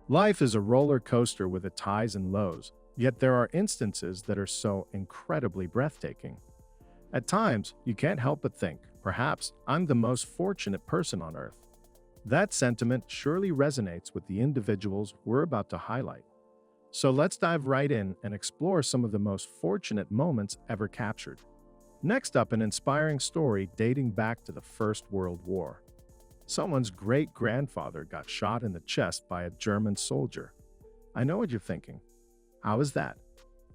Life is a roller coaster with its highs and lows, yet there are instances that are so incredibly breathtaking. At times, you can't help but think, perhaps I'm the most fortunate person on earth. That sentiment surely resonates with the individuals we're about to highlight. So let's dive right in and explore some of the most fortunate moments ever captured. Next up, an inspiring story dating back to the First World War. Someone's great grandfather got shot in the chest by a German soldier. I know what you're thinking. How is that?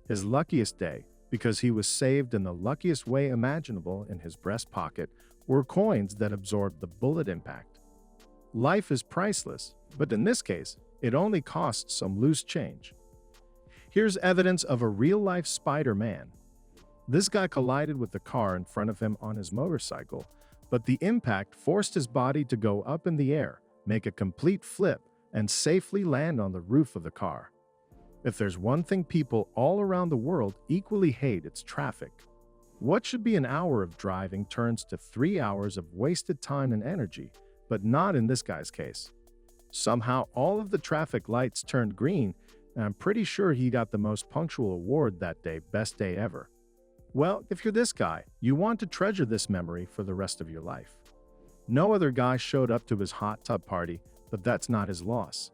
His luckiest day, because he was saved in the luckiest way imaginable. In his breast pocket were coins that absorbed the bullet impact. Life is priceless, but in this case, it only costs some loose change. Here's evidence of a real-life Spider-Man. This guy collided with the car in front of him on his motorcycle, but the impact forced his body to go up in the air, make a complete flip, and safely land on the roof of the car. If there's one thing people all around the world equally hate, it's traffic. What should be an hour of driving turns to 3 hours of wasted time and energy, but not in this guy's case. Somehow, all of the traffic lights turned green, and I'm pretty sure he got the most punctual award that day, best day ever. Well, if you're this guy, you want to treasure this memory for the rest of your life. No other guy showed up to his hot tub party, but that's not his loss.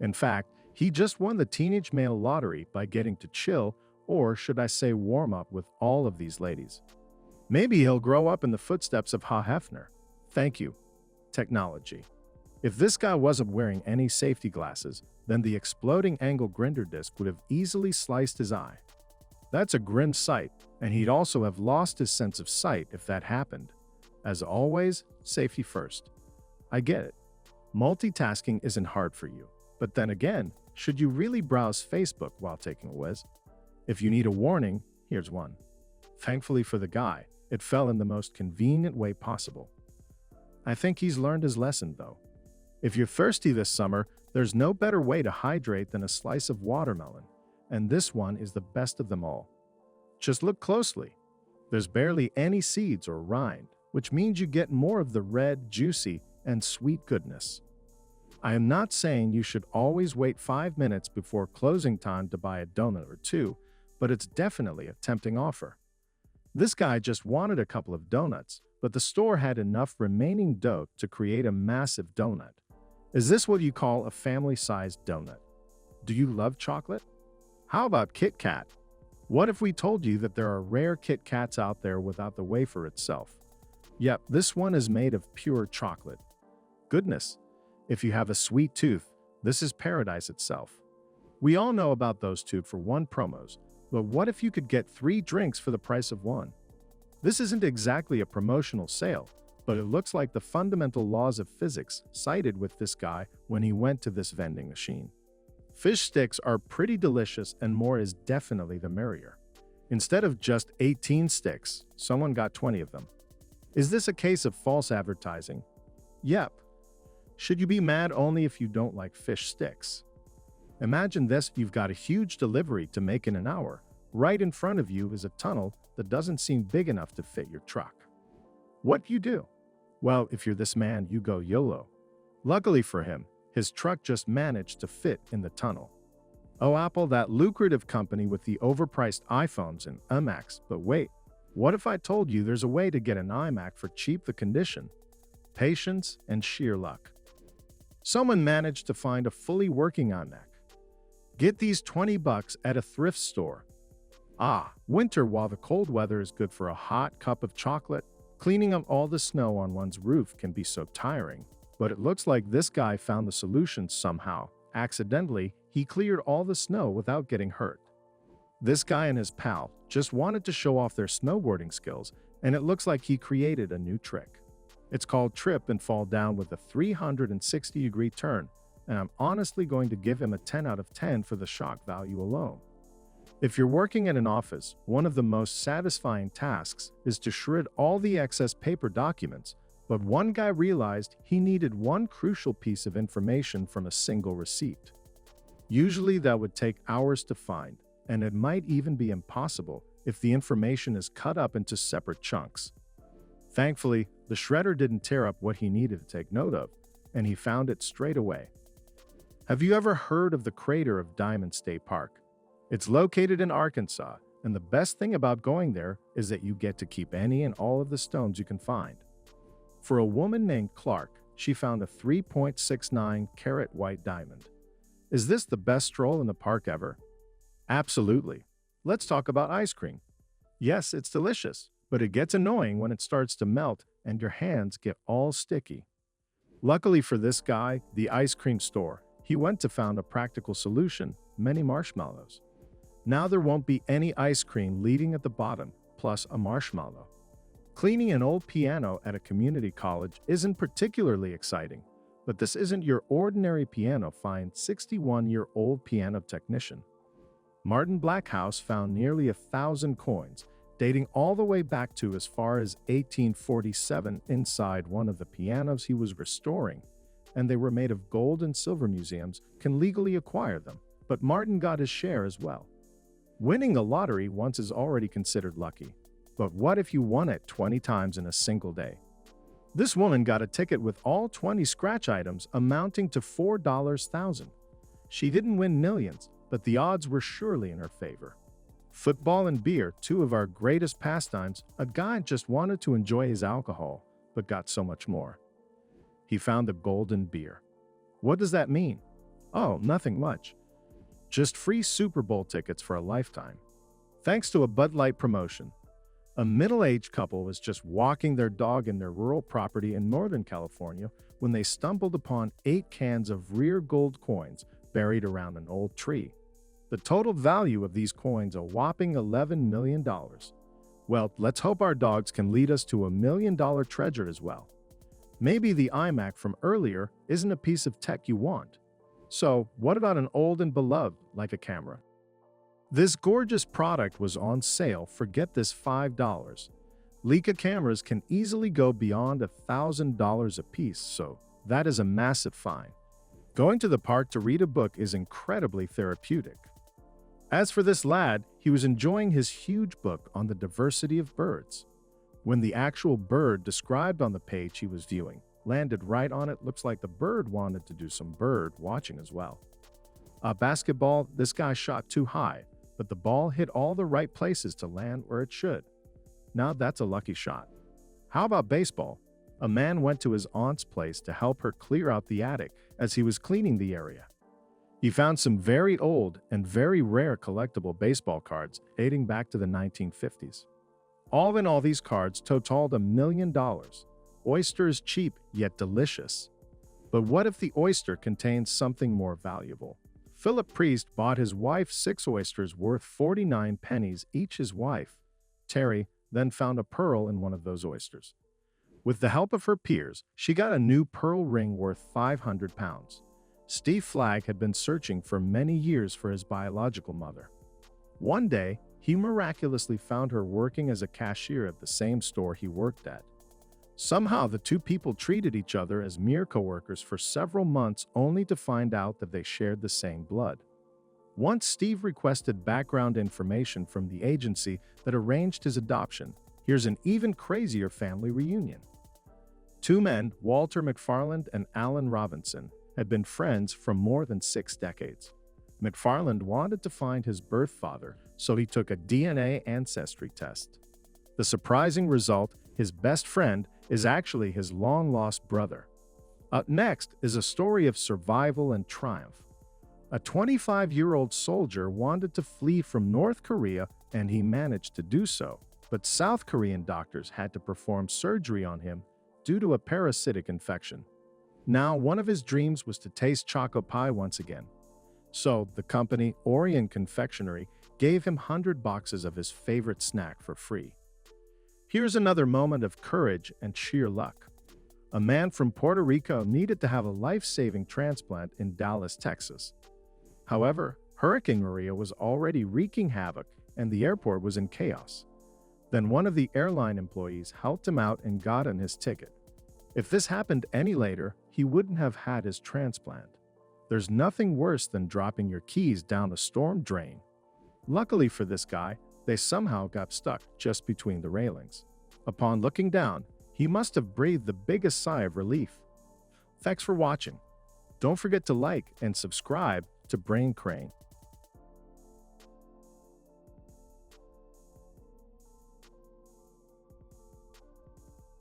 In fact, he just won the teenage male lottery by getting to chill, or should I say warm up, with all of these ladies. Maybe he'll grow up in the footsteps of Ha Hefner. Thank you, technology. If this guy wasn't wearing any safety glasses, then the exploding angle grinder disc would have easily sliced his eye. That's a grim sight, and he'd also have lost his sense of sight if that happened. As always, safety first. I get it. Multitasking isn't hard for you. But then again, should you really browse Facebook while taking a whiz? If you need a warning, here's one. Thankfully for the guy, it fell in the most convenient way possible. I think he's learned his lesson, though. If you're thirsty this summer, there's no better way to hydrate than a slice of watermelon, and this one is the best of them all. Just look closely. There's barely any seeds or rind, which means you get more of the red, juicy, and sweet goodness. I am not saying you should always wait 5 minutes before closing time to buy a donut or two, but it's definitely a tempting offer. This guy just wanted a couple of donuts, but the store had enough remaining dough to create a massive donut. Is this what you call a family-sized donut? Do you love chocolate? How about Kit Kat? What if we told you that there are rare Kit Kats out there without the wafer itself? Yep, this one is made of pure chocolate. Goodness, if you have a sweet tooth, this is paradise itself. We all know about those 2-for-1 promos, but what if you could get 3 drinks for the price of one? This isn't exactly a promotional sale, but it looks like the fundamental laws of physics sided with this guy when he went to this vending machine. Fish sticks are pretty delicious, and more is definitely the merrier. Instead of just 18 sticks, someone got 20 of them. Is this a case of false advertising? Yep. Should you be mad only if you don't like fish sticks? Imagine this: you've got a huge delivery to make in an hour. Right in front of you is a tunnel that doesn't seem big enough to fit your truck. What do you do? Well, if you're this man, you go YOLO. Luckily for him, his truck just managed to fit in the tunnel. Oh, Apple, that lucrative company with the overpriced iPhones and iMacs. But wait, what if I told you there's a way to get an iMac for cheap? The condition: patience and sheer luck. Someone managed to find a fully working iMac. Get these $20 at a thrift store. Winter, while the cold weather is good for a hot cup of chocolate, cleaning up all the snow on one's roof can be so tiring. But it looks like this guy found the solution somehow. Accidentally, he cleared all the snow without getting hurt. This guy and his pal just wanted to show off their snowboarding skills, and it looks like he created a new trick. It's called trip and fall down with a 360-degree turn, and I'm honestly going to give him a 10 out of 10 for the shock value alone. If you're working at an office, one of the most satisfying tasks is to shred all the excess paper documents, but one guy realized he needed one crucial piece of information from a single receipt. Usually that would take hours to find, and it might even be impossible if the information is cut up into separate chunks. Thankfully, the shredder didn't tear up what he needed to take note of, and he found it straight away. Have you ever heard of the crater of Diamond State Park? It's located in Arkansas, and the best thing about going there is that you get to keep any and all of the stones you can find. For a woman named Clark, she found a 3.69 carat white diamond. Is this the best stroll in the park ever? Absolutely. Let's talk about ice cream. Yes, it's delicious, but it gets annoying when it starts to melt and your hands get all sticky. Luckily for this guy, the ice cream store, he went to found a practical solution: many marshmallows. Now there won't be any ice cream leading at the bottom, plus a marshmallow. Cleaning an old piano at a community college isn't particularly exciting, but this isn't your ordinary piano find. 61-year-old piano technician Martin Blackhouse found nearly 1,000 coins, dating all the way back to as far as 1847 inside one of the pianos he was restoring, and they were made of gold and silver. Museums can legally acquire them, but Martin got his share as well. Winning the lottery once is already considered lucky, but what if you won it 20 times in a single day? This woman got a ticket with all 20 scratch items amounting to $4,000. She didn't win millions, but the odds were surely in her favor. Football and beer, two of our greatest pastimes. A guy just wanted to enjoy his alcohol, but got so much more. He found the golden beer. What does that mean? Oh, nothing much. Just free Super Bowl tickets for a lifetime. Thanks to a Bud Light promotion. A middle-aged couple was just walking their dog in their rural property in Northern California when they stumbled upon 8 cans of rare gold coins buried around an old tree. The total value of these coins a whopping $11 million. Well, let's hope our dogs can lead us to $1 million treasure as well. Maybe the iMac from earlier isn't a piece of tech you want. So, what about an old and beloved like a camera? This gorgeous product was on sale for, get this, $5. Leica cameras can easily go beyond $1,000 a piece, so that is a massive find. Going to the park to read a book is incredibly therapeutic. As for this lad, he was enjoying his huge book on the diversity of birds. When the actual bird described on the page he was viewing landed right on it, looks like the bird wanted to do some bird watching as well. Basketball, this guy shot too high, but the ball hit all the right places to land where it should. Now that's a lucky shot. How about baseball? A man went to his aunt's place to help her clear out the attic as he was cleaning the area. He found some very old and very rare collectible baseball cards dating back to the 1950s. All in all, these cards totaled $1 million. Oyster is cheap, yet delicious. But what if the oyster contains something more valuable? Philip Priest bought his wife 6 oysters worth 49 pennies each. His wife, Terry, then found a pearl in one of those oysters. With the help of her peers, she got a new pearl ring worth 500 pounds. Steve Flagg had been searching for many years for his biological mother. One day, he miraculously found her working as a cashier at the same store he worked at. Somehow, the two people treated each other as mere coworkers for several months, only to find out that they shared the same blood. Once Steve requested background information from the agency that arranged his adoption. Here's an even crazier family reunion. 2 men, Walter McFarland and Alan Robinson, had been friends for more than 6 decades. McFarland wanted to find his birth father, so he took a DNA ancestry test. The surprising result: his best friend is actually his long-lost brother. Up next is a story of survival and triumph. A 25-year-old soldier wanted to flee from North Korea, and he managed to do so, but South Korean doctors had to perform surgery on him due to a parasitic infection. Now, one of his dreams was to taste chocolate pie once again. So, the company, Orion Confectionery, gave him 100 boxes of his favorite snack for free. Here's another moment of courage and sheer luck. A man from Puerto Rico needed to have a life-saving transplant in Dallas, Texas. However, Hurricane Maria was already wreaking havoc and the airport was in chaos. Then one of the airline employees helped him out and got him his ticket. If this happened any later, he wouldn't have had his transplant. There's nothing worse than dropping your keys down a storm drain. Luckily for this guy, they somehow got stuck just between the railings. Upon looking down, he must have breathed the biggest sigh of relief. Thanks for watching. Don't forget to like and subscribe to Brain Crane.